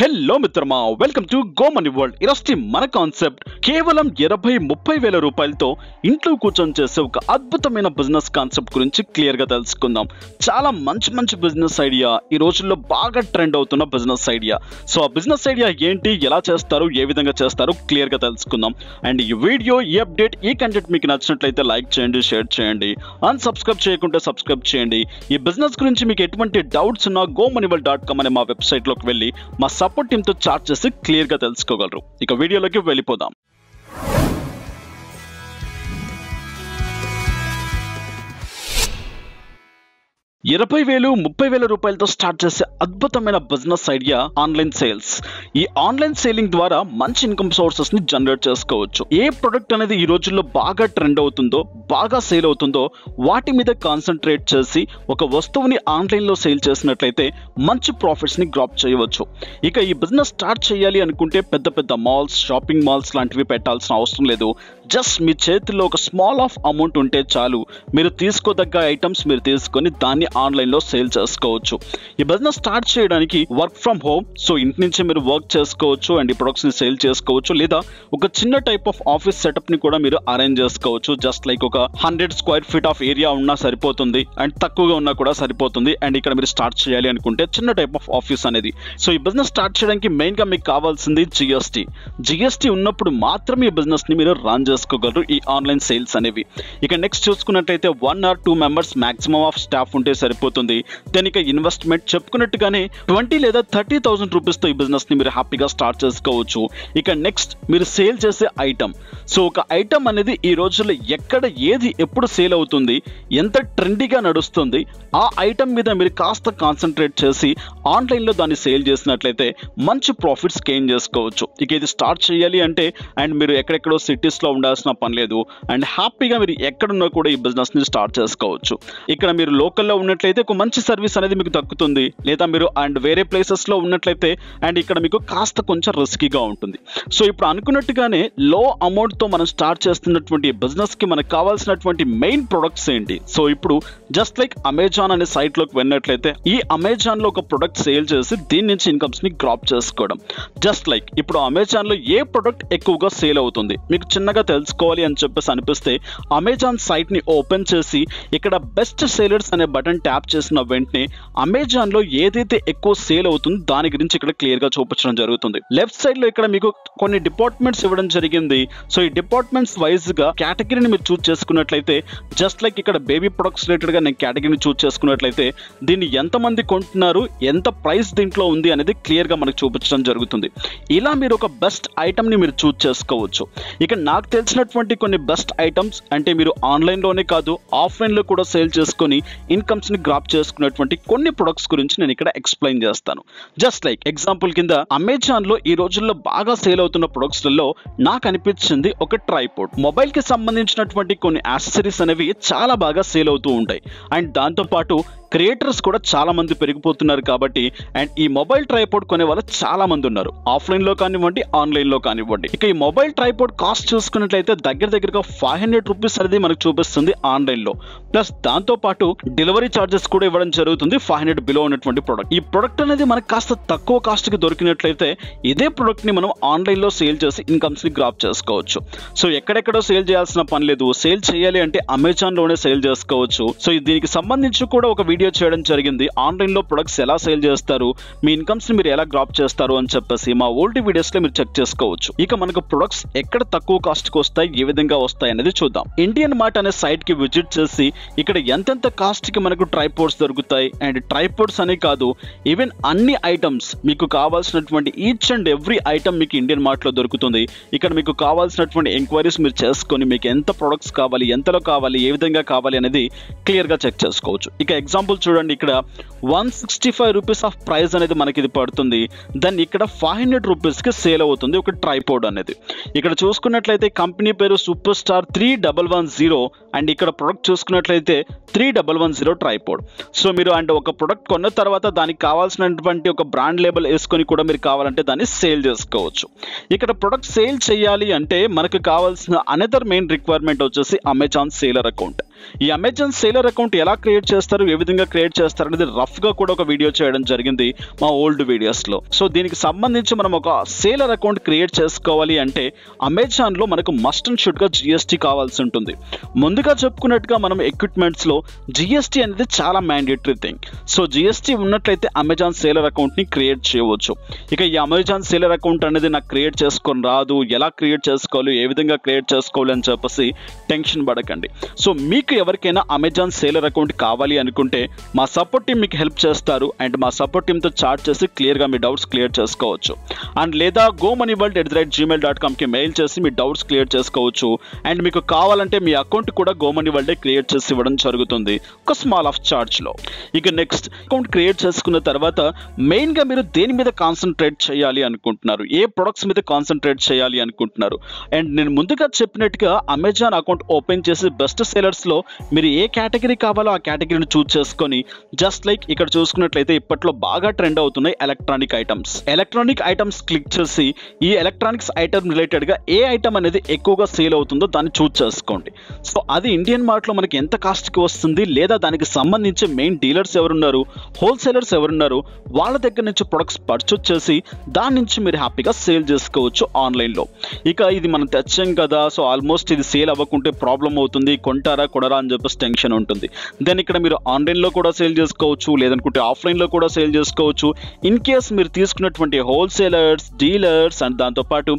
Hello మిత్రమా, welcome to go money world. ఈరోజు మన కాన్సెప్ట్ కేవలం 20-30 వేల రూపాయలతో ఇంట్లో కూర్చొని చేసే ఒక అద్భుతమైన బిజినెస్ కాన్సెప్ట్ గురించి క్లియర్ గా తెలుసుకుందాం. చాలా మంచి బిజినెస్ ఐడియా, ఈ రోజుల్లో బాగా ట్రెండ్ అవుతున్న బిజినెస్ ఐడియా. సో ఆ బిజినెస్ ఐడియా ఏంటి, ఎలా చేస్తారు, ఏ విధంగా చేస్తారు క్లియర్ గా తెలుసుకుందాం. అండ్ ఈ వీడియో, ఈ అప్డేట్, ఈ కంటెంట్ మీకు నచ్చినట్లయితే లైక్ చేయండి, షేర్ చేయండి, అన్సబ్స్క్రైబ్ చేయకుంటే సబ్స్క్రైబ్ చేయండి. ఈ బిజినెస్ గురించి మీకు ఎటువంటి డౌట్స్ ఉన్నా gomoneyworld.com అనే మా వెబ్సైట్ లోకి వెళ్ళి మా సపోర్ట్ టీమ్ తో చాట్ చేసి క్లియర్ గా తెలుసుకోగలరు. ఇక వీడియోలోకి వెళ్ళిపోదాం. 20,000-30 వేల రూపాయలతో స్టార్ట్ చేసే అద్భుతమైన బిజినెస్ ఐడియా ఆన్లైన్ సేల్స్. ఈ ఆన్లైన్ సేలింగ్ ద్వారా మంచి ఇన్కమ్ సోర్సెస్ ని జనరేట్ చేసుకోవచ్చు. ఏ ప్రొడక్ట్ అనేది ఈ రోజుల్లో బాగా ట్రెండ్ అవుతుందో, బాగా సేల్ అవుతుందో వాటి మీద కాన్సన్ట్రేట్ చేసి ఒక వస్తువుని ఆన్లైన్ లో సేల్ చేసినట్లయితే మంచి ప్రాఫిట్స్ ని గ్రాప్ చేయవచ్చు. ఇక ఈ బిజినెస్ స్టార్ట్ చేయాలి అనుకుంటే పెద్ద మాల్స్, షాపింగ్ మాల్స్ లాంటివి పెట్టాల్సిన అవసరం లేదు. జస్ట్ మీ చేతిలో ఒక స్మాల్ ఆఫ్ అమౌంట్ ఉంటే చాలు, మీరు తీసుకోదగ్గ ఐటమ్స్ మీరు తీసుకొని దాన్ని ఆన్లైన్ లో సేల్ చేసుకోవచ్చు. ఈ బిజినెస్ స్టార్ట్ చేయడానికి వర్క్ ఫ్రమ్ హోమ్, సో ఇంటి నుంచి మీరు వర్క్ చేసుకోవచ్చు అండ్ ఈ ప్రొడక్ట్స్ ని సేల్ చేసుకోవచ్చు. లేదా ఒక చిన్న టైప్ ఆఫ్ ఆఫీస్ సెటప్ ని కూడా మీరు అరేంజ్ చేసుకోవచ్చు. జస్ట్ లైక్ ఒక 100 స్క్వేర్ ఫీట్ ఆఫ్ ఏరియా ఉన్నా సరిపోతుంది అండ్ తక్కువగా ఉన్నా కూడా సరిపోతుంది. అండ్ ఇక్కడ మీరు స్టార్ట్ చేయాలి అనుకుంటే చిన్న టైప్ ఆఫ్ ఆఫీస్ అనేది. సో ఈ బిజినెస్ స్టార్ట్ చేయడానికి మెయిన్ గా మీకు కావాల్సింది జిఎస్టీ ఉన్నప్పుడు మాత్రమే ఈ బిజినెస్ ని మీరు రన్ చేసుకోగలరు, ఈ ఆన్లైన్ సేల్స్ అనేవి. ఇక నెక్స్ట్ చూసుకున్నట్లయితే 1 or 2 members maximum of staff ఉంటే సరిపోతుంది. దానికి ఇన్వెస్ట్మెంట్ చెప్పుకున్నట్టుగానే 20 లేదా 30,000 రూపీస్ తో ఈ బిజినెస్ ని మీరు హ్యాపీగా స్టార్ట్ చేసుకోవచ్చు. ఇక నెక్స్ట్ మీరు సేల్ చేసే ఐటమ్. సో ఒక ఐటమ్ అనేది ఈ రోజుల్లో ఎక్కడ ఏది ఎప్పుడు సేల్ అవుతుంది, ఎంత ట్రెండీగా నడుస్తుంది, ఆ ఐటమ్ మీద మీరు కాస్త కాన్సన్ట్రేట్ చేసి ఆన్లైన్ లో దాన్ని సేల్ చేసినట్లయితే మంచి ప్రాఫిట్స్ గెయిన్ చేసుకోవచ్చు. ఇక ఇది స్టార్ట్ చేయాలి అంటే అండ్ మీరు ఎక్కడెక్కడో సిటీస్ లో ఉండాల్సిన పని లేదు అండ్ హ్యాపీగా మీరు ఎక్కడున్నా కూడా ఈ బిజినెస్ ని స్టార్ట్ చేసుకోవచ్చు. ఇక్కడ మీరు లోకల్లో ఉన్నట్లయితే ఒక మంచి సర్వీస్ అనేది మీకు దక్కుతుంది. లేదా మీరు అండ్ వేరే ప్లేసెస్ లో ఉన్నట్లయితే అండ్ ఇక్కడ మీకు కాస్త కొంచెం రిస్కీగా ఉంటుంది. సో ఇప్పుడు అనుకున్నట్టుగానే లో అమౌంట్ తో మనం స్టార్ట్ చేస్తున్నటువంటి బిజినెస్ కి మనకు కావాల్సినటువంటి మెయిన్ ప్రొడక్ట్స్ ఏంటి? సో ఇప్పుడు జస్ట్ లైక్ అమెజాన్ అనే సైట్ లోకి వెళ్ళినట్లయితే ఈ అమెజాన్ లో ఒక ప్రొడక్ట్ సేల్ చేసి దీని నుంచి ఇన్కమ్స్ ని గ్రాప్ చేసుకోవడం. జస్ట్ లైక్ ఇప్పుడు అమెజాన్ లో ఏ ప్రొడక్ట్ ఎక్కువగా సేల్ అవుతుంది మీకు చిన్నగా తెలుసుకోవాలి అని చెప్పేసి అనిపిస్తే అమెజాన్ సైట్ ని ఓపెన్ చేసి ఇక్కడ బెస్ట్ సేలర్స్ అనే బటన్ ట్యాప్ చేసిన వెంటనే అమెజాన్ లో ఏదైతే ఎక్కువ సేల్ అవుతుందో దాని గురించి ఇక్కడ క్లియర్ గా చూపించడం జరుగుతుంది. లెఫ్ట్ సైడ్ లో ఇక్కడ మీకు కొన్ని డిపార్ట్మెంట్స్ ఇవ్వడం జరిగింది. సో ఈ డిపార్ట్మెంట్స్ వైజ్ గా కేటగిరీని మీరు చూస్ చేసుకున్నట్లయితే జస్ట్ లైక్ ఇక్కడ బేబీ ప్రొడక్ట్స్ రిలేటెడ్ గా నేను కేటగిరీని చూస్ చేసుకున్నట్లయితే దీన్ని ఎంతమంది కొంటున్నారు, ఎంత ప్రైస్ దీంట్లో ఉంది అనేది క్లియర్ గా మనకు చూపించడం జరుగుతుంది. ఇలా మీరు ఒక బెస్ట్ ఐటమ్ ని మీరు చూస్ చేసుకోవచ్చు. ఇక నాకు తెలిసినటువంటి కొన్ని బెస్ట్ ఐటమ్స్ అంటే మీరు ఆన్లైన్ లోనే కాదు ఆఫ్లైన్ లో కూడా సేల్ చేసుకొని ఇన్కమ్స్ ని గ్రాప్ చేసుకున్నటువంటి కొన్ని ప్రొడక్ట్స్ గురించి నేను ఇక్కడ ఎక్స్ప్లెయిన్ చేస్తాను. జస్ట్ లైక్ ఎగ్జాంపుల్ కింద అమెజాన్ లో ఈ రోజుల్లో బాగా సేల్ అవుతున్న ప్రొడక్ట్స్ లలో నాకు అనిపించింది ఒక ట్రైపోడ్. మొబైల్ కి సంబంధించినటువంటి కొన్ని యాక్సెసరీస్ అనేవి చాలా బాగా సేల్ అవుతూ ఉంటాయి అండ్ దాంతో పాటు క్రియేటర్స్ కూడా చాలా మంది పెరిగిపోతున్నారు కాబట్టి అండ్ ఈ మొబైల్ ట్రైపోడ్ కొనే వాళ్ళు చాలా మంది ఉన్నారు, ఆఫ్లైన్ లో కానివ్వండి ఆన్లైన్ లో కానివ్వండి. ఇక ఈ మొబైల్ ట్రైపోడ్ కాస్ట్ చూసుకున్నట్లయితే దగ్గరగా 500 రూపీస్ అనేది మనకు చూపిస్తుంది ఆన్లైన్ లో. ప్లస్ దాంతో పాటు డెలివరీ చార్జెస్ కూడా ఇవ్వడం జరుగుతుంది 500 బిలో ఉన్నటువంటి ప్రొడక్ట్. ఈ ప్రొడక్ట్ అనేది మనకు కాస్త తక్కువ కాస్ట్ కి దొరికినట్లయితే ఇదే ప్రొడక్ట్ ని మనం ఆన్లైన్ లో సేల్ చేసి ఇన్కమ్స్ ని గ్రాప్ చేసుకోవచ్చు. సో ఎక్కడెక్కడో సేల్ చేయాల్సిన పని లేదు, సేల్ చేయాలి అంటే అమెజాన్ లోనే సేల్ చేసుకోవచ్చు. సో దీనికి సంబంధించి కూడా ఒక వీడియో చేయడం జరిగింది. ఆన్లైన్ లో ప్రొడక్ట్స్ ఎలా సేల్ చేస్తారు, మీ ఇన్కమ్స్ ని మీరు ఎలా గ్రాప్ చేస్తారు అని చెప్పేసి మా ఓల్డ్ వీడియోస్ లో మీరు చెక్ చేసుకోవచ్చు. ఇక మనకు ప్రొడక్ట్స్ ఎక్కడ తక్కువ కాస్ట్ కి వస్తాయి, ఏ విధంగా వస్తాయి అనేది చూద్దాం. ఇండియన్ మార్ట్ అనే సైట్ కి విజిట్ చేసి ఇక్కడ ఎంతెంత కాస్ట్ కి మనకు ట్రైపోడ్స్ దొరుకుతాయి అండ్ ట్రైపోడ్స్ అనే కాదు ఈవెన్ అన్ని ఐటమ్స్ మీకు కావాల్సినటువంటి ఈచ్ అండ్ ఎవ్రీ ఐటమ్ మీకు ఇండియన్ మార్ట్ లో దొరుకుతుంది. ఇక్కడ మీకు కావాల్సినటువంటి ఎంక్వైరీస్ మీరు చేసుకొని మీకు ఎంత ప్రొడక్ట్స్ కావాలి, ఎంతలో కావాలి, ఏ విధంగా కావాలి అనేది క్లియర్ గా చెక్ చేసుకోవచ్చు. ఇక ఎగ్జాంపుల్ చూడండి, ఇక్కడ 165 రూపీస్ ఆఫ్ ప్రైస్ అనేది మనకి ఇది పడుతుంది. దాన్ని ఇక్కడ 500 రూపీస్ కి సేల్ అవుతుంది ఒక ట్రైపోడ్ అనేది. ఇక్కడ చూసుకున్నట్లయితే కంపెనీ పేరు సూపర్ స్టార్ 3110 అండ్ ఇక్కడ ప్రొడక్ట్ చూసుకున్నట్లయితే 3110 ట్రైపోడ్. సో మీరు అండ్ ఒక ప్రొడక్ట్ కొన్న తర్వాత దానికి కావాల్సినటువంటి ఒక బ్రాండ్ లేబుల్ వేసుకొని కూడా మీరు కావాలంటే దాన్ని సేల్ చేసుకోవచ్చు. ఇక్కడ ప్రొడక్ట్ సేల్ చేయాలి అంటే మనకు కావాల్సిన అనదర్ మెయిన్ రిక్వైర్మెంట్ వచ్చేసి అమెజాన్ సేలర్ అకౌంట్. ఈ అమెజాన్ సేలర్ అకౌంట్ ఎలా క్రియేట్ చేస్తారు, ఏ విధంగా క్రియేట్ చేస్తారు అనేది రఫ్గా కూడా ఒక వీడియో చేయడం జరిగింది మా ఓల్డ్ వీడియోస్లో. సో దీనికి సంబంధించి మనం ఒక సేలర్ అకౌంట్ క్రియేట్ చేసుకోవాలి అంటే అమెజాన్లో మనకు మస్ట్ అండ్ షుడ్గా జిఎస్టీ కావాల్సి ఉంటుంది. ముందుగా చెప్పుకున్నట్టుగా మనం ఎక్విప్మెంట్స్లో జిఎస్టీ అనేది చాలా మ్యాండేటరీ థింగ్. సో జిఎస్టీ ఉన్నట్లయితే అమెజాన్ సేలర్ అకౌంట్ని క్రియేట్ చేయవచ్చు. ఇక ఈ అమెజాన్ సేలర్ అకౌంట్ అనేది నాకు క్రియేట్ చేసుకొని రాదు, ఎలా క్రియేట్ చేసుకోవాలి, ఏ విధంగా క్రియేట్ చేసుకోవాలి అని చెప్పేసి టెన్షన్ పడకండి. సో మీకు ఎవరికైనా అమెజాన్ సేలర్ అకౌంట్ కావాలి అనుకుంటే మా సపోర్ట్ టీం మీకు హెల్ప్ చేస్తారు. అండ్ మా సపోర్ట్ టీంతో చాట్ చేసి క్లియర్గా మీ డౌట్స్ క్లియర్ చేసుకోవచ్చు. అండ్ లేదా gomoneyworld@gmail.comకి మెయిల్ చేసి మీ డౌట్స్ క్లియర్ చేసుకోవచ్చు. అండ్ మీకు కావాలంటే మీ అకౌంట్ కూడా gomoneyworld క్రియేట్ చేసి ఇవ్వడం జరుగుతుంది ఒక స్మాల్ ఆఫ్ చార్జ్లో. ఇక నెక్స్ట్ అకౌంట్ క్రియేట్ చేసుకున్న తర్వాత మెయిన్గా మీరు దేని మీద కాన్సన్ట్రేట్ చేయాలి అనుకుంటున్నారు, ఏ ప్రొడక్ట్స్ మీద కాన్సన్ట్రేట్ చేయాలి అనుకుంటున్నారు. అండ్ నేను ముందుగా చెప్పినట్టుగా అమెజాన్ అకౌంట్ ఓపెన్ చేసి బెస్ట్ సెలర్స్లో మీరు ఏ కేటగిరీ కావాలో ఆ కేటగిరీని చూస్ చేసుకొని జస్ట్ లైక్ ఇక్కడ చూసుకున్నట్లయితే ఇప్పట్లో బాగా ట్రెండ్ అవుతున్నాయి ఎలక్ట్రానిక్ ఐటమ్స్ క్లిక్ చేసి ఈ ఎలక్ట్రానిక్స్ ఐటమ్ రిలేటెడ్గా ఏ ఐటమ్ అనేది ఎక్కువగా సేల్ అవుతుందో దాన్ని చూస్ చేసుకోండి. సో అది ఇండియన్ మార్ట్లో మనకి ఎంత కాస్ట్కి వస్తుంది, లేదా దానికి సంబంధించి మెయిన్ డీలర్స్ ఎవరున్నారు, హోల్సేలర్స్ ఎవరున్నారు, వాళ్ళ దగ్గర నుంచి ప్రొడక్ట్స్ పర్చేస్ చేసి దాని నుంచి మీరు హ్యాపీగా సేల్ చేసుకోవచ్చు ఆన్లైన్లో. ఇక ఇది మనం తెచ్చాం కదా, సో ఆల్మోస్ట్ ఇది సేల్ అవ్వకుంటే ప్రాబ్లం అవుతుంది, కొంటారా కొనరా అని చెప్పేసి టెన్షన్ ఉంటుంది. దెన్ ఇక్కడ మీరు ఆన్లైన్లో కూడా సేల్ చేసుకోవచ్చు, లేదనుకుంటే ఆఫ్లైన్లో కూడా సేల్ చేసుకోవచ్చు. ఇన్ కేస్ మీరు తీసుకున్నటువంటి హోల్సేలర్స్, డీలర్స్ అండ్ దాంతోపాటు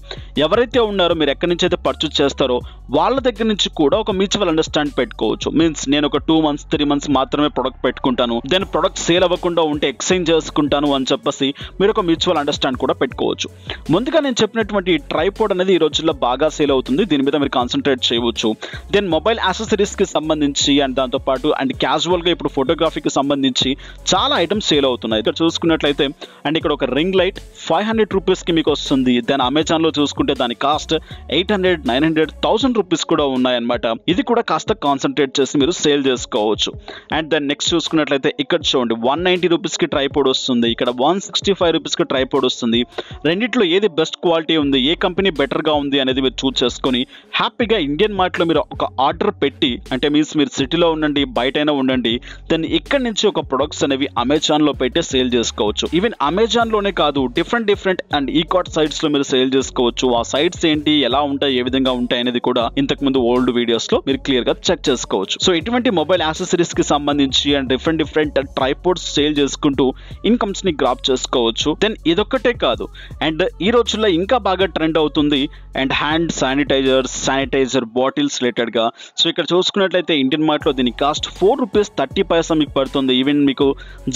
ఎవరైతే ఉన్నారో మీరు ఎక్కడి నుంచి అయితే పర్చేస్ చేస్తారో వాళ్ళ దగ్గర నుంచి కూడా ఒక మ్యూచువల్ అండర్స్టాండ్ పెట్టుకోవచ్చు. మీన్స్ నేను ఒక 2 months 3 months మాత్రమే ప్రొడక్ట్ పెట్టుకుంటాను, దెన్ ప్రొడక్ట్ సేల్ అవ్వకుండా ఉంటే ఎక్స్చేంజ్ చేసుకుంటాను అని చెప్పేసి మీరు ఒక మ్యూచువల్ అండర్స్టాండ్ కూడా పెట్టుకోవచ్చు. ముందుగా నేను చెప్పినటువంటి ట్రైపోడ్ అనేది ఈ రోజుల్లో బాగా సేల్ అవుతుంది, దీని మీద మీరు కాన్సన్ట్రేట్ చేయవచ్చు. దెన్ మొబైల్ యాక్సెసరీస్కి సంబంధించి అండ్ దాంతోపాటు అండ్ క్యాజువల్గా ఇప్పుడు ఫోటోగ్రఫీకి సంబంధించి చాలా ఐటమ్స్ సేల్ అవుతున్నాయి. ఇక్కడ చూసుకున్నట్లయితే అండ్ ఇక్కడ ఒక రింగ్ లైట్ 500 రూపీస్కి మీకు వస్తుంది. దెన్ అమెజాన్లో చూసుకుంటే దాని కాస్ట్ 800, 900, 1000 రూపీస్ కూడా ఉన్నాయన్నమాట. ఇది కూడా కాస్త కాన్సన్ట్రేట్ చేసి మీరు సేల్ చేసుకోవచ్చు. అండ్ దెన్ నెక్స్ట్ చూసుకున్నట్లయితే ఇక్కడ చూడండి 190 రూపీస్కి ట్రైపోడ్ వస్తుంది, ఇక్కడ 165 రూపీస్కి ట్రైపోడ్ వస్తుంది. రెండిట్లో ఏది బెస్ట్ క్వాలిటీ ఉంది, ఏ కంపెనీ బెటర్గా ఉంది అనేది మీరు చూస్ చేసుకొని హ్యాపీగా ఇండియన్ మార్ట్లో మీరు ఒక ఆర్డర్ పెట్టి, అంటే మీన్స్ మీరు సిటీలో ఉండండి బయటైనా ఉండండి, దెన్ ఇక్కడ నుంచి ఒక ప్రొడక్ట్స్ అనేవి అమెజాన్లో పెట్టి సేల్ చేసుకోవచ్చు. ఈవెన్ అమెజాన్లోనే కాదు డిఫరెంట్ అండ్ ఈకాట్ సైట్స్లో మీరు సేల్ చేసుకోవచ్చు. ఆ సైట్స్ ఏంటి, ఎలా ఉంటాయి, ఏ విధంగా ఉంటాయి అనేది కూడా ఇంతకుముందు ఓల్డ్ వీడియోస్లో మీరు క్లియర్గా చెక్ చేసుకోవచ్చు. సో ఇటువంటి మొబైల్ యాక్సెసరీస్కి సంబంధించి అండ్ డిఫరెంట్ ట్రైపోడ్స్ సేల్ చేసుకుంటూ ఇన్కమ్స్ ని గ్రాప్ చేసుకోవచ్చు. దెన్ ఇదొక్కటే కాదు, అండ్ ఈ రోజుల్లో ఇంకా బాగా ట్రెండ్ అవుతుంది and hand sanitiser bottles related గా. సో ఇక్కడ చూసుకున్నట్లయితే ఇండియన్ మార్ట్లో దీని కాస్ట్ 4 రూపీస్ 30 పైసా మీకు పడుతుంది. ఈవెన్ మీకు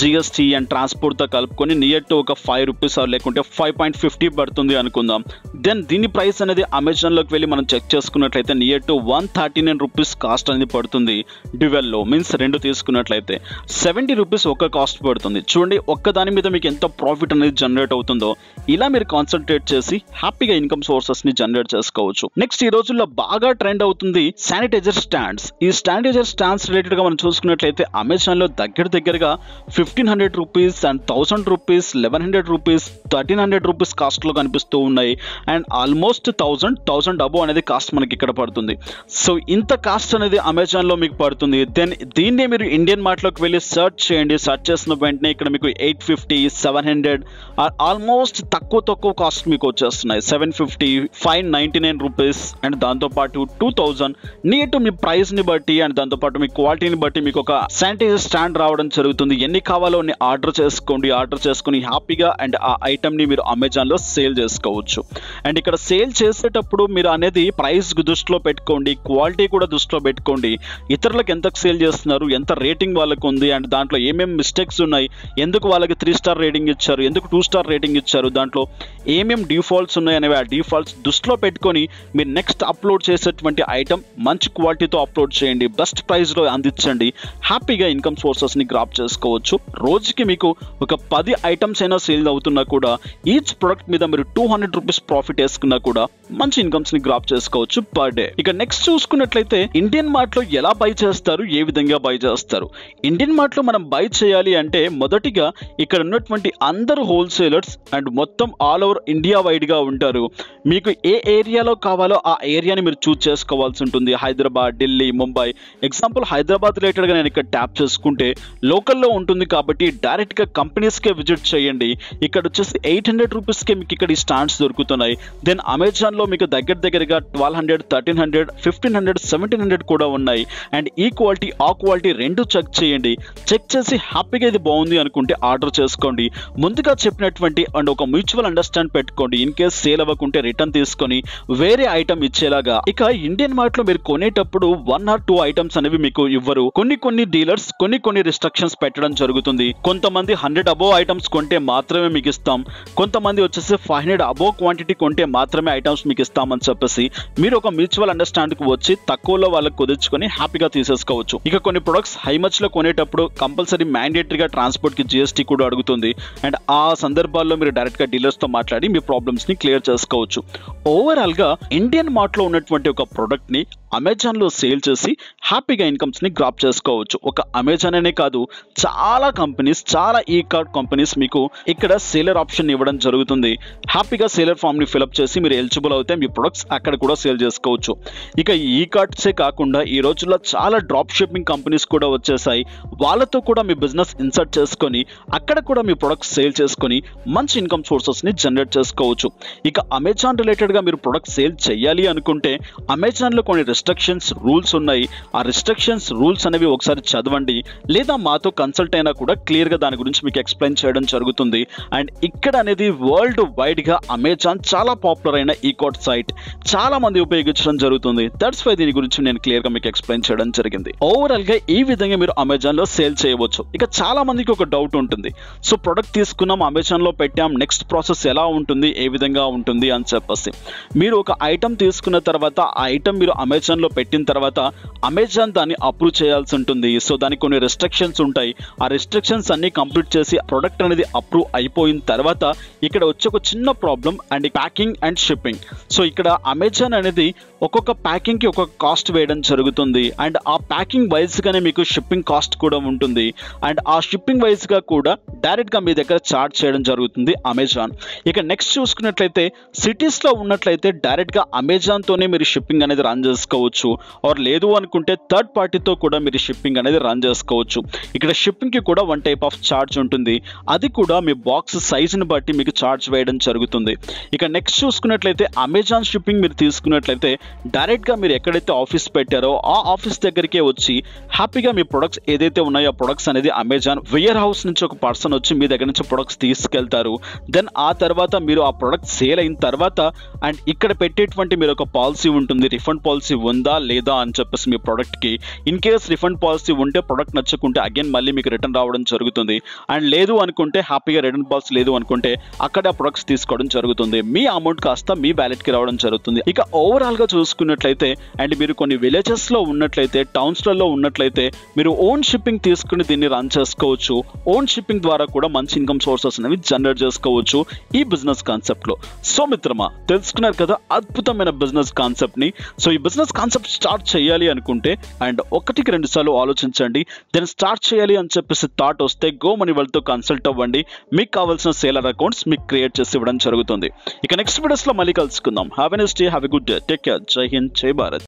జిఎస్టీ అండ్ ట్రాన్స్పోర్ట్ తో కలుపుకొని నియర్ టు ఒక 5 రూపీస్ లేకుంటే 5.50 పడుతుంది అనుకుందాం. దెన్ దీని ప్రైస్ అనేది అమెజాన్ లోకి వెళ్ళి మనం చెక్ చేసుకున్నట్లయితే నియర్ టు 139 రూపీస్ కాస్ట్ అనేది పడుతుంది. డ్యూయల్లో మీన్స్ రెండు తీసుకున్నట్లయితే 70 రూపీస్ ఒక్క కాస్ట్ పడుతుంది. చూడండి ఒక్క దాని మీద మీకు ఎంత ప్రాఫిట్ అనేది జనరేట్ అవుతుందో. ఇలా మీరు కాన్సన్ట్రేట్ చేసి హ్యాపీగా ఇన్కమ్ సోర్సెస్ ని జనరేట్ చేసుకోవచ్చు. నెక్స్ట్ ఈ రోజుల్లో బాగా ట్రెండ్ అవుతుంది శానిటైజర్ స్టాండ్స్. ఈ శానిటైజర్ స్టాండ్స్ రిలేటెడ్ గా మనం చూసుకున్నట్లయితే అమెజాన్ లో దగ్గరగా 1500 rupees and 1000 rupees, 1100 rupees, 1300 rupees cost లో కనిపిస్తూ ఉన్నాయి. అండ్ ఆల్మోస్ట్ 1000 అబో అనేది కాస్ట్ మనకి ఇక్కడ పడుతుంది. సో ఇంత కాస్ట్ అనేది అమెజాన్ లో మీకు పడుతుంది. దెన్ దీన్నే మీరు ఇండియన్ మార్ట్ లోకి వెళ్ళి సర్చ్ చేయండి. సర్చ్ చేసిన వెంటనే ఇక్కడ మీకు 850, 700 ఆల్మోస్ట్ తక్కువ కాస్ట్ మీకు వచ్చేస్తున్నాయి. 750, 599 రూపీస్ అండ్ దాంతోపాటు 2000 నియర్ టు మీ ప్రైస్ ని బట్టి అండ్ దాంతోపాటు మీ క్వాలిటీని బట్టి మీకు ఒక శానిటైజర్ స్టాండ్ రావడం జరుగుతుంది. ఎన్ని కావాలో అన్ని ఆర్డర్ చేసుకోండి. ఆర్డర్ చేసుకుని హ్యాపీగా అండ్ ఆ ఐటమ్ ని మీరు అమెజాన్ లో సేల్ చేసుకోవచ్చు. అండ్ ఇక్కడ సేల్ చేసేటప్పుడు మీరు అనేది ప్రైస్ దృష్టిలో పెట్టుకోండి, క్వాలిటీ కూడా దృష్టిలో పెట్టుకోండి. ఇతరులకు ఎంత సేల్ చేస్తున్నారు, ఎంత రేటింగ్ వాళ్ళకు ఉంది అండ్ దాంట్లో ఏమేమి మిస్టేక్స్ ఉన్నాయి, ఎందుకు వాళ్ళకి 3 స్టార్ రేటింగ్ ఇచ్చారు, ఎందుకు 2 స్టార్ రేటింగ్ ఇచ్చారు, దాంట్లో ఏమేమి డిఫాల్ట్స్ ఉన్నాయి అనేవి ఆ డిఫాల్ట్స్ దృష్టిలో పెట్టుకొని మీరు నెక్స్ట్ అప్లోడ్ చేసేటువంటి ఐటమ్ మంచి క్వాలిటీతో అప్లోడ్ చేయండి, బెస్ట్ ప్రైస్లో అందించండి. హ్యాపీగా ఇన్కమ్ సోర్సెస్ని గ్రాప్ చేసుకోవచ్చు. రోజుకి మీకు ఒక 10 ఐటమ్స్ అయినా సేల్ అవుతున్నా కూడా ఈచ్ ప్రొడక్ట్ మీద మీరు 200 రూపీస్ ప్రాఫిట్ వేసుకున్నా కూడా మంచి ఇన్కమ్స్ ని గ్రాప్ చేసుకోవచ్చు పర్ డే. ఇక నెక్స్ట్ చూసుకున్నట్లయితే ఇండియన్ మార్ట్ లో ఎలా బై చేస్తారు, ఏ విధంగా బై చేస్తారు. ఇండియన్ మార్ట్ లో మనం బై చేయాలి అంటే మొదటిగా ఇక్కడ ఉన్నటువంటి అందరు హోల్సేలర్స్ అండ్ మొత్తం ఆల్ ఓవర్ ఇండియా వైడ్ గా ఉంటారు. మీకు ఏ ఏరియాలో కావాలో ఆ ఏరియాని మీరు చూస్ చేసుకోవాల్సి ఉంటుంది. హైదరాబాద్, ఢిల్లీ, ముంబై ముంబై. ఎగ్జాంపుల్ హైదరాబాద్ రిలేటెడ్ గా నేను ఇక్కడ ట్యాప్ చేసుకుంటే లోకల్లో ఉంటుంది కాబట్టి డైరెక్ట్ గా కంపెనీస్ కే విజిట్ చేయండి. ఇక్కడ వచ్చేసి 800 రూపీస్ కే మీకు ఇక్కడ ఈ స్టాండ్స్ దొరుకుతున్నాయి. దెన్ అమెజాన్ లో మీకు దగ్గరగా 1200, 1300, 1500, 1700 కూడా ఉన్నాయి. అండ్ ఈ క్వాలిటీ ఆ క్వాలిటీ రెండు చెక్ చేయండి. చెక్ చేసి హ్యాపీగా ఇది బాగుంది అనుకుంటే ఆర్డర్ చేసుకోండి. ముందుగా చెప్పినటువంటి అండ్ ఒక మ్యూచువల్ అండర్స్టాండ్ పెట్టుకోండి. ఇన్ కేస్ సేల్ అవ్వకుంటే రిటర్న్ తీసుకొని వేరే ఐటమ్ ఇచ్చేలాగా. ఇక ఇండియన్ మార్ట్ లో మీరు కొనేటప్పుడు 1 or 2 ఐటమ్స్ అనేవి మీకు ఇవ్వరు. కొన్ని డీలర్స్ కొన్ని రిస్ట్రిక్షన్స్ పెట్టడం జరుగుతుంది. కొంతమంది 100 అబోవ్ ఐటమ్స్ కొంటే మాత్రమే మీకు ఇస్తాం, కొంతమంది వచ్చేసి 500 అబోవ్ క్వాంటిటీ కొంటే మాత్రమే ఐటమ్స్ మీకు ఇస్తామని చెప్పేసి మీరు ఒక మ్యూచువల్ అండర్స్టాండ్ కు వచ్చి తక్కువలో వాళ్ళకి కుదుర్చుకొని హ్యాపీగా తీసేసుకోవచ్చు. ఇక కొన్ని ప్రొడక్ట్స్ హై మచ్ లో కొనేటప్పుడు కంపల్సరీ మ్యాండేటరీగా ట్రాన్స్పోర్ట్ కి GST కూడా అడుగుతుంది. అండ్ ఆ సందర్భాల్లో మీరు డైరెక్ట్ గా డీలర్స్ తో మాట్లాడి మీ ప్రాబ్లమ్స్ ని క్లియర్ చేసుకోవచ్చు. ఓవరాల్ గా ఇండియన్ మార్ట్ లో ఉన్నటువంటి ఒక ప్రొడక్ట్ ని అమెజాన్ లో సేల్ చేసి హ్యాపీగా ఇన్కమ్స్ ని గ్రాప్ చేసుకోవచ్చు. ఒక అమెజాన్ అనే కాదు, చాలా కంపెనీస్, చాలా ఈ కార్డ్ కంపెనీస్ మీకు ఇక్కడ సేలర్ ఆప్షన్ ఇవ్వడం జరుగుతుంది. హ్యాపీగా సేలర్ ఫామ్ ని ఫిల్అప్ చేసి మీరు ఎలిజిబుల్ అవుతే మీ ప్రొడక్ట్స్ అక్కడ కూడా సేల్ చేసుకోవచ్చు. ఇక ఈ కార్డ్సే కాకుండా ఈ రోజుల్లో చాలా డ్రాప్ షిప్పింగ్ కంపెనీస్ కూడా వచ్చేసాయి. వాళ్ళతో కూడా మీ బిజినెస్ ఇన్సర్ట్ చేసుకొని అక్కడ కూడా మీ ప్రొడక్ట్స్ సేల్ చేసుకొని మంచి ఇన్కమ్ సోర్సెస్ ని జనరేట్ చేసుకోవచ్చు. ఇక అమెజాన్ రిలేటెడ్ గా మీరు ప్రొడక్ట్ సేల్ చేయాలి అనుకుంటే అమెజాన్ లో కొన్ని రిస్ట్రిక్షన్స్ రూల్స్ ఉన్నాయి. ఆ రిస్ట్రిక్షన్స్ రూల్స్ అనేవి ఒకసారి చదవండి, లేదా మాతో కన్సల్ట్ అయినా కూడా క్లియర్ గా దాని గురించి మీకు ఎక్స్ప్లెయిన్ చేయడం జరుగుతుంది. అండ్ ఇక్కడ అనేది వరల్డ్ వైడ్ గా అమెజాన్ చాలా పాపులర్ అయిన ఈ కార్డ్ సైట్, చాలా మంది ఉపయోగించడం జరుగుతుంది. దట్స్ వై దీని గురించి నేను క్లియర్ గా మీకు ఎక్స్ప్లెయిన్ చేయడం జరిగింది. ఓవరాల్ గా ఈ విధంగా మీరు అమెజాన్ లో సేల్ చేయవచ్చు. ఇక చాలా మందికి ఒక డౌట్ ఉంటుంది, సో ప్రొడక్ట్ తీసుకున్నాం, అమెజాన్ లో పెట్టాం, నెక్స్ట్ ప్రాసెస్ ఎలా ఉంటుంది, ఏ విధంగా ఉంటుంది అని చెప్పేసి. మీరు ఒక ఐటమ్ తీసుకున్న తర్వాత ఆ ఐటమ్ మీరు అమెజాన్ లో పెట్టిన తర్వాత అమెజాన్ దాన్ని అప్రూవ్ చేయాల్సి ఉంటుంది. సో దానికి కొన్ని రెస్ట్రిక్షన్స్ ఉంటాయి. ఆ రెస్ట్రిక్షన్స్ అన్ని కంప్లీట్ చేసి ప్రొడక్ట్ అనేది అప్రూవ్ అయిపోయిన తర్వాత ఇక్కడ వచ్చే ఒక చిన్న problem and packing and shipping. So ఇక్కడ అమెజాన్ అనేది ఒక్కొక్క ప్యాకింగ్ కి ఒక్కొక్క కాస్ట్ వేయడం జరుగుతుంది. అండ్ ఆ ప్యాకింగ్ వైజ్ గానే మీకు షిప్పింగ్ కాస్ట్ కూడా ఉంటుంది. అండ్ ఆ షిప్పింగ్ వైజ్ గా కూడా డైరెక్ట్ గా మీ దగ్గర చార్జ్ చేయడం జరుగుతుంది అమెజాన్. ఇక నెక్స్ట్ చూసుకున్నట్లయితే సిటీస్ లో ఉన్నట్లయితే డైరెక్ట్ గా అమెజాన్ తోనే మీరు షిప్పింగ్ అనేది రన్ చేసుకోవచ్చు. ఆర్ లేదు అనుకుంటే థర్డ్ పార్టీతో కూడా మీరు షిప్పింగ్ అనేది రన్ చేసుకోవచ్చు. ఇక్కడ షిప్పింగ్ కి కూడా 1 టైప్ ఆఫ్ చార్జ్ ఉంటుంది. అది కూడా మీ బాక్స్ సైజుని బట్టి మీకు చార్జ్ వేయడం జరుగుతుంది. ఇక నెక్స్ట్ చూసుకున్నట్లయితే అమెజాన్ షిప్పింగ్ మీరు తీసుకున్నట్లయితే డైరెక్ట్ గా మీరు ఎక్కడైతే ఆఫీస్ పెట్టారో ఆ ఆఫీస్ దగ్గరికే వచ్చి హ్యాపీగా మీ ప్రొడక్ట్స్ ఏదైతే ఉన్నాయో ఆ ప్రొడక్ట్స్ అనేది అమెజాన్ వేర్ హౌస్ నుంచి ఒక పర్సన్ వచ్చి మీ దగ్గర నుంచి ప్రొడక్ట్స్ తీసుకెళ్తారు. దెన్ ఆ తర్వాత మీరు ఆ ప్రొడక్ట్ సేల్ అయిన తర్వాత అండ్ ఇక్కడ పెట్టేటువంటి మీరు ఒక పాలసీ ఉంటుంది, రిఫండ్ పాలసీ ఉందా లేదా అని చెప్పేసి మీ ప్రొడక్ట్ కి. ఇన్ కేస్ రిఫండ్ పాలసీ ఉంటే ప్రొడక్ట్ నచ్చకుంటే అగైన్ మళ్ళీ మీకు రిటర్న్ రావడం జరుగుతుంది. అండ్ లేదు అనుకుంటే హ్యాపీగా రిటర్న్ పాలసీ లేదు అనుకుంటే అక్కడ ఆ ప్రొడక్ట్స్ తీసుకోవడం జరుగుతుంది. మీ అమౌంట్ కాస్త మీ వ్యాలెట్ కి రావడం జరుగుతుంది. ఇక ఓవరాల్ గా చూసుకున్నట్లయితే అండ్ మీరు కొన్ని విలేజెస్ లో ఉన్నట్లయితే, టౌన్స్ లలో ఉన్నట్లయితే మీరు ఓన్ షిప్పింగ్ తీసుకుని దీన్ని రన్ చేసుకోవచ్చు. ఓన్ షిప్పింగ్ ద్వారా కూడా మంచి ఇన్కమ్ సోర్సెస్ అనేవి జనరేట్ చేసుకోవచ్చు ఈ బిజినెస్ కాన్సెప్ట్ లో. సో మిత్రమా, తెలుసుకున్నారు కదా అద్భుతమైన బిజినెస్ కాన్సెప్ట్ ని. సో ఈ బిజినెస్ కాన్సెప్ట్ స్టార్ట్ చేయాలి అనుకుంటే అండ్ 1-2 సార్లు ఆలోచించండి. దెన్ స్టార్ట్ చేయాలి అని చెప్పేసి థాట్ వస్తే గో మనీ వాళ్ళతో కన్సల్ట్ అవ్వండి. మీకు కావాల్సిన సేలర్ అకౌంట్స్ మీకు క్రియేట్ చేసి ఇవ్వడం జరుగుతుంది. ఇక నెక్స్ట్ వీడియోస్ లో మళ్ళీ కలుసుకుందాం. Have a nice day, have a good day, take care, జై హింద్, జై భారత్.